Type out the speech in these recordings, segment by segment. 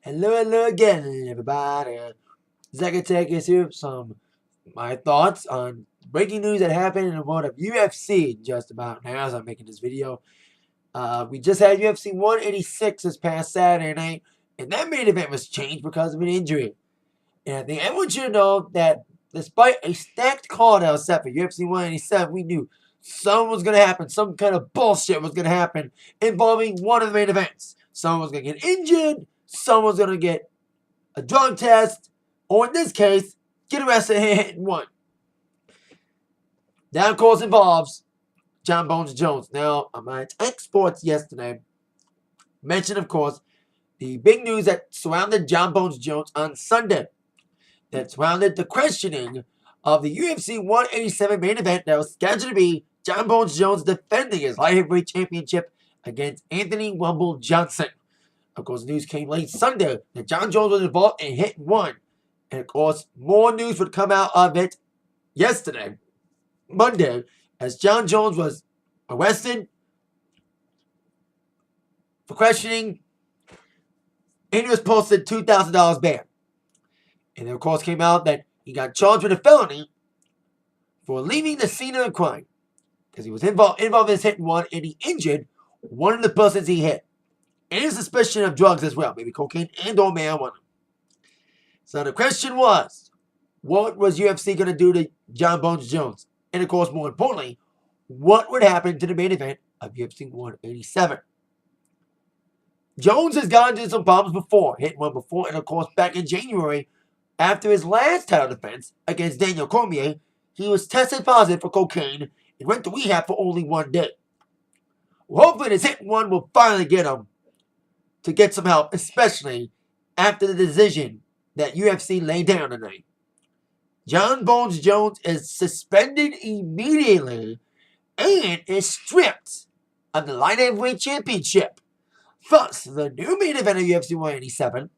Hello again, everybody. Zacatech is here with my thoughts on breaking news that happened in the world of UFC just about now as I'm making this video. We just had UFC 186 this past Saturday night, and that main event was changed because of an injury. And I think I want you to know that despite a stacked card that was set for UFC 187, we knew something was going to happen. Some kind of bullshit was going to happen involving one of the main events. Someone was going to get injured. Someone was going to get a drug test. Or in this case, get arrested and hit and one. That, of course, involves Jon Bones Jones. Now, on my Tech Sports yesterday, mentioned, of course, the big news that surrounded Jon Bones Jones on Sunday. That surrounded the questioning of the UFC 187 main event that was scheduled to be Jon Bones Jones defending his Light Heavyweight Championship against Anthony Rumble Johnson. Of course, news came late Sunday that Jon Jones was involved in hit and one. And of course, more news would come out of it yesterday, Monday, as Jon Jones was arrested for questioning and he was posted $2,000 bail. And then, of course, came out that he got charged with a felony for leaving the scene of the crime because he was involved in this hit and one, and he injured one of the persons he hit. And suspicion of drugs as well, maybe cocaine and or marijuana. So the question was, what was UFC going to do to Jon Bones Jones? And of course, more importantly, what would happen to the main event of UFC 187? Jones has gotten into some problems before, hit one before, and of course, back in January, after his last title defense against Daniel Cormier, he was tested positive for cocaine and went to rehab for only 1 day. Well, hopefully this hit one will finally get him to get some help, especially after the decision that UFC laid down tonight. Jon Bones Jones is suspended immediately and is stripped of the Light Heavyweight Championship. Thus, the new main event of UFC 187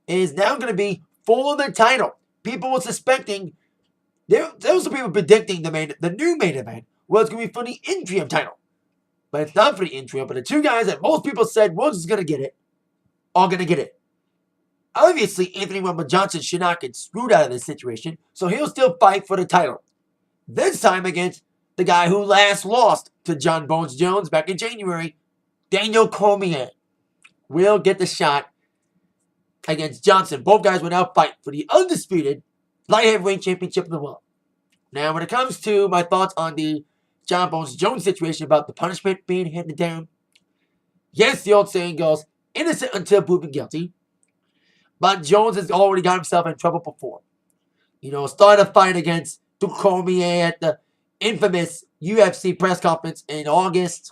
is now going to be for the title. People were suspecting, there were some people predicting the new main event was going to be for the Interim title. But it's not for the Interim, but the two guys that most people said was going to get it are going to get it. Obviously, Anthony Rumble Johnson should not get screwed out of this situation, so he'll still fight for the title. This time against the guy who last lost to Jon Bones Jones back in January, Daniel Cormier, will get the shot against Johnson. Both guys will now fight for the undisputed Light Heavyweight Championship of the world. Now, when it comes to my thoughts on the Jon Bones Jones situation about the punishment being handed down, yes, the old saying goes, innocent until proven guilty. But Jones has already got himself in trouble before. Started a fight against Cormier at the infamous UFC press conference in August.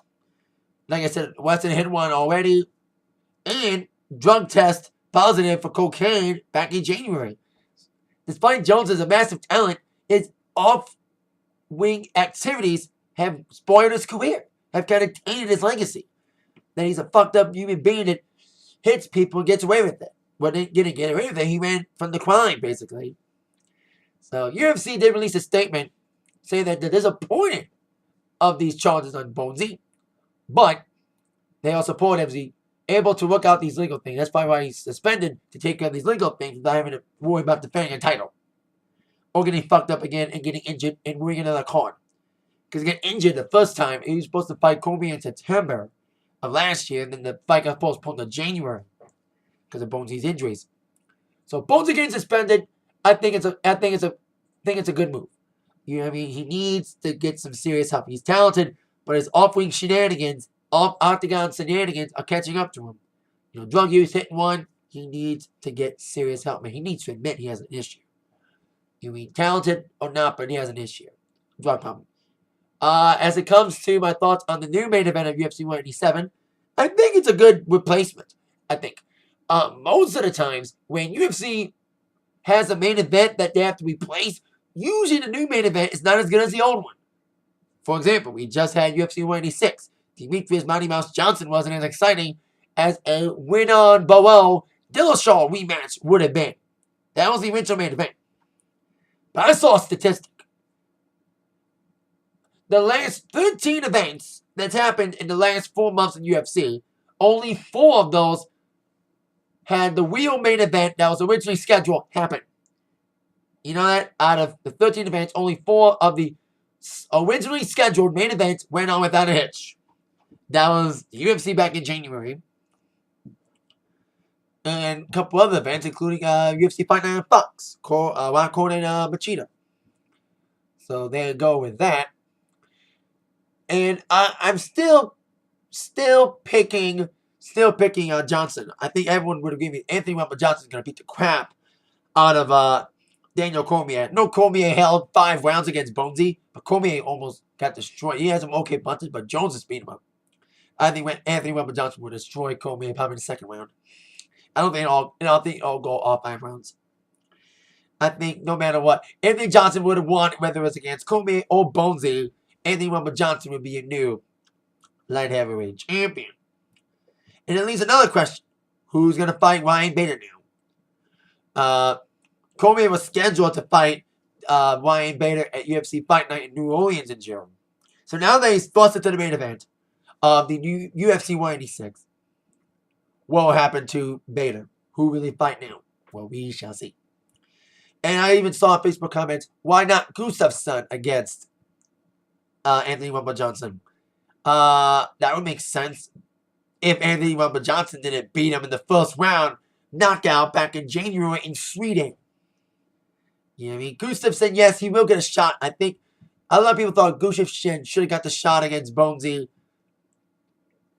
Like I said, Weston hit one already. And drug test positive for cocaine back in January. Despite Jones as a massive talent, his off-wing activities have spoiled his career, have kind of tainted his legacy. That he's a fucked up human being that hits people and gets away with it. Well, he didn't get away with it. He ran from the crime, basically. So, UFC did release a statement saying that they're disappointed of these charges on Bonesy, but they are supportive as he able to work out these legal things. That's probably why he's suspended, to take care of these legal things without having to worry about defending a title. Or getting fucked up again and getting injured and worrying another card. Because he got injured the first time. He was supposed to fight Cormier in September of last year, and then the fight got postponed to January because of Bonesy's injuries. So Bonesy getting suspended, I think it's a good move. You know what I mean? He needs to get some serious help. He's talented, but his off-wing shenanigans, off-octagon shenanigans are catching up to him. Drug use, hitting one. He needs to get serious help. Man, he needs to admit he has an issue. You mean talented or not, but he has an issue. Drug problem. As it comes to my thoughts on the new main event of UFC 187, I think it's a good replacement. I think. Most of the times, when UFC has a main event that they have to replace, usually the new main event is not as good as the old one. For example, we just had UFC 186. Demetrius Mighty Mouse Johnson wasn't as exciting as a win-on Boel Dillashaw rematch would have been. That was the original main event. But I saw a statistic. The last 13 events that's happened in the last 4 months in UFC, only 4 of those had the real main event that was originally scheduled happen. You know that? Out of the 13 events, only 4 of the originally scheduled main events went on without a hitch. That was the UFC back in January. And a couple other events, including UFC Fight Night on Fox, Ron Cormier and Machida. So there you go with that. And I'm still picking Johnson. I think everyone would agree with me. Anthony Rumble Johnson's going to beat the crap out of Daniel Cormier. No, Cormier held 5 rounds against Bonesy, but Cormier almost got destroyed. He had some okay punches, but Jones just beat him up. I think Anthony Rumble Johnson would destroy Cormier probably in the second round. I don't think it'll go all 5 rounds. I think no matter what, Anthony Johnson would have won, whether it was against Cormier or Bonesy. Anthony Rumble Johnson would be a new light heavyweight champion. And it leaves another question: who's gonna fight Ryan Bader now? Cormier was scheduled to fight Ryan Bader at UFC Fight Night in New Orleans in June. So now they thrust it to the main event of the new UFC 186. What will happen to Bader? Who will he fight now? Well, we shall see. And I even saw Facebook comments, why not Gustafsson against Anthony Rumble Johnson? That would make sense if Anthony Rumble Johnson didn't beat him in the first round knockout back in January in Sweden. You know what I mean? Gustafsson, yes, he will get a shot. I think a lot of people thought Gustafsson should have got the shot against Bonesy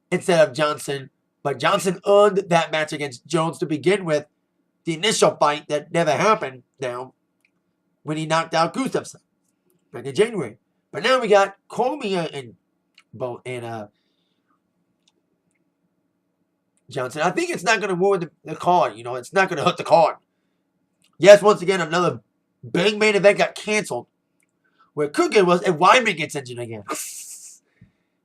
instead of Johnson. But Johnson earned that match against Jones to begin with. The initial fight that never happened now when he knocked out Gustafsson back in January. But now we got Cormier and Johnson. I think it's not going to ruin the card. You know, it's not going to hurt the card. Yes, once again, another big main event got canceled. Where it could get was if Wyman gets injured again. Because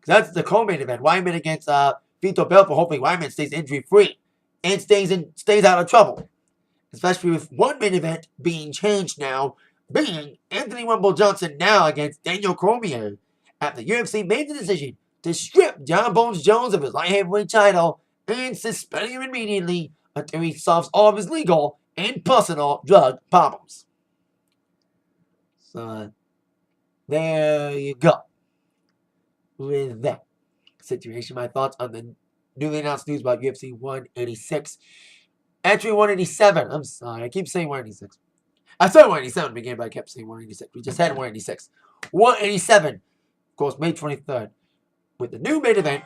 that's the co-main event. Wyman against Vitor Belfort. Hopefully Wyman stays injury-free and stays out of trouble. Especially with one main event being changed now, being Anthony Rumble Johnson now against Daniel Cormier. After UFC made the decision to strip Jon Bones Jones of his light heavyweight title and suspend him immediately until he solves all of his legal and personal drug problems. So, there you go. With that situation, my thoughts on the newly announced news about UFC 186. Entry 187. I'm sorry, I keep saying 186. I said 187 began, but I kept saying 186. We just had 186. 187, of course, May 23rd. With the new main event,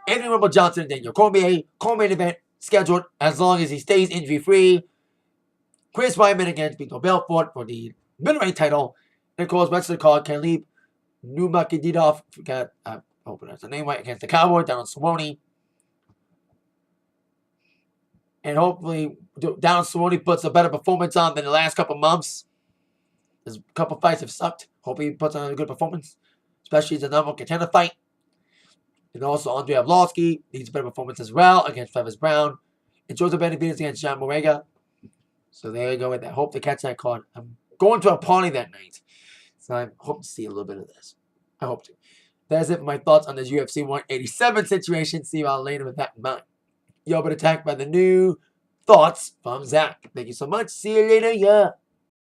Anthony Rumble Johnson and Daniel Cormier. Co-main event scheduled as long as he stays injury-free. Chris Weidman against Vitor Belfort for the middleweight title. And of course, rest of the card, Khalid Nurmagomedov, I hope that's the name right, against the Cowboy, Donald Cerrone. And hopefully, Donald Cerrone puts a better performance on than the last couple months. His couple fights have sucked. Hope he puts on a good performance, especially the number one contender fight. And also, Andrei Arlovski needs a better performance as well against Travis Brown. And Joseph Benavidez against John Morega. So there you go with that. Hope to catch that card. I'm going to a party that night. So I hope to see a little bit of this. I hope to. That's it for my thoughts on this UFC 187 situation. See you all later with that in mind. You'll be attacked by the new thoughts from Zach. Thank you so much. See you later, yeah.